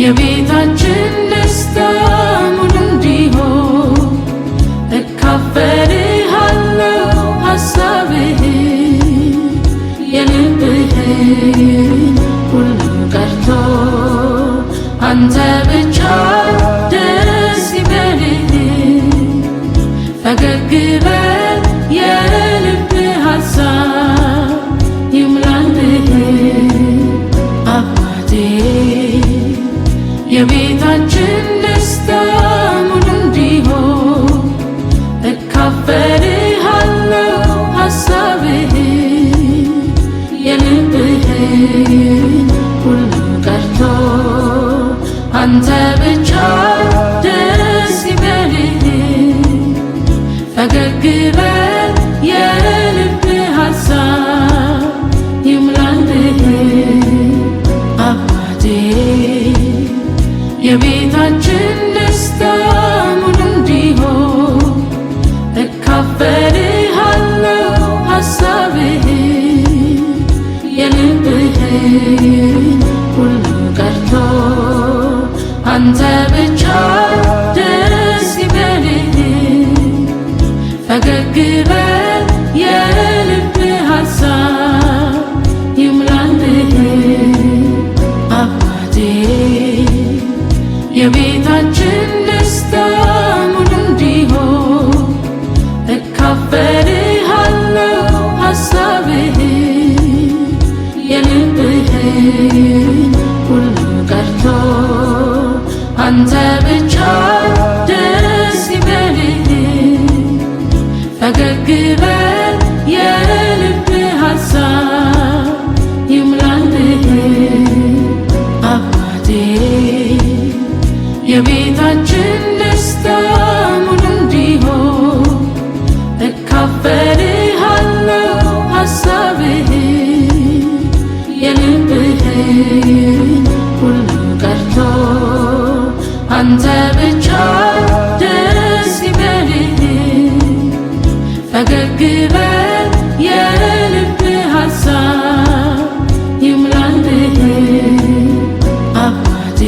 የቤታችን ደስታ ሙሉ እንዲሆን እካፈልሃለሁ ሐሳብህን የልብህን ሁሉ ቀርቶ አንተ ብቻ ደስ ይበልህ ፈገግ በል የልብህ ሐሳብ ይሙላልህ አባቴ የቤታችን ደስታ ሙሉ እንዲሆን እካፈልሃለሁ ሐሳብህን የልብህን ሁሉ ቀርቶ አንተ ብቻ ደስ ይበልህ ፈገግ በል የልብህ ሐሳብ ይሙላልህ አባቴ የቤታችን ደስታ ሙሉ እንዲሆን እካፈልሃለሁ ሐሳብህን የልብህን ሁሉ ቀርቶ አንተ ብቻ ደስ ይበልህ ፈገግ በል የልብህ ሐሳብ ይሙላልህ አባቴ የቤታችን ደስታ ሙሉ እንዲሆን እካፈልሃለሁ ሐሳብህን የልብህን ሁሉ ቀርቶ አንተ ብቻ ደስ ይበልህ ፈገግ በል የልብህ ሐሳብ ይሙላልህ አባቴ የቤታችን ደስታ ሙሉ እንዲሆን እካፈልሃለሁ ሐሳብህን የልብህን ሁሉ ቀርቶ አንተ ብቻ ደስ ይበልህ ፈገግ በል የልብህ ሐሳብ ይሙላልህ አባቴ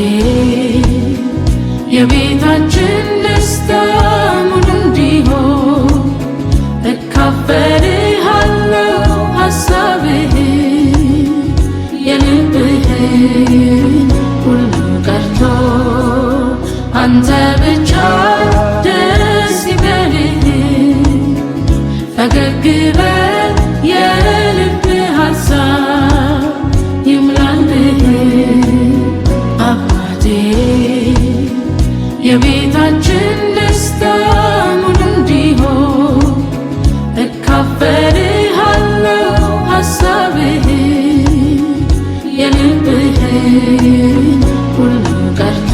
የቤታችን ደስታ ሙሉ እንዲሆን እካፈልሃለሁ ሐሳብህን የልብህን ሁሉ ቀርቶ አንተ ብቻ ደስ ይበልህ ፈገግ በል የልብህ ሐሳብ ይሙላልህ አባቴ የቤታችን ደስታ ሙሉ እንዲሆን እካፈልሃለሁ ሐሳብህን የልብህን ሁሉ ቀርቶ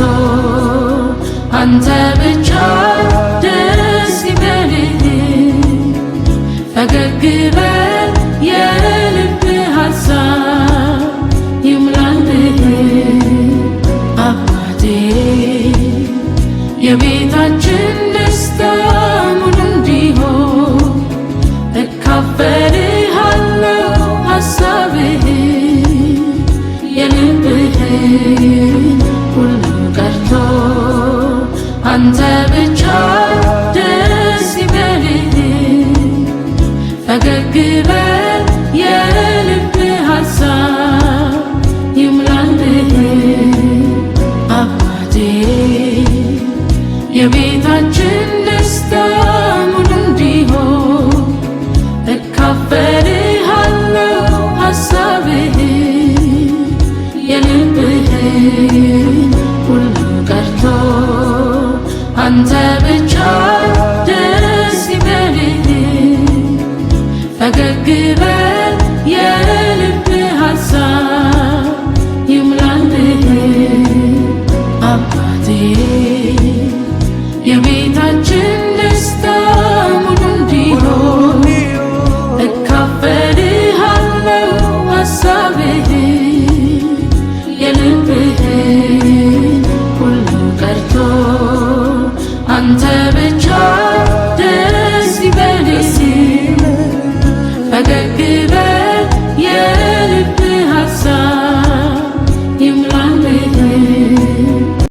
አንተ ብቻ ደስ ይበልህ ፈገግ በል የልብህ ሐሳብ ይሙላልህ አባቴ የቤታችን ደስታ ሙሉ እንዲሆን እካፈልሃለሁ ሐሳብህን የልብህን ሁሉ ቀርቶ አንተ ብቻ ደስ ይበልህ ፈገግ በል የልብህ ሐሳብ ይሙላልህ አባቴ የቤታችን ደስታ ሙሉ እንዲሆን እካፈልሃለሁ ሐሳብህን የልብህን ሁሉ ቀርቶ አንተ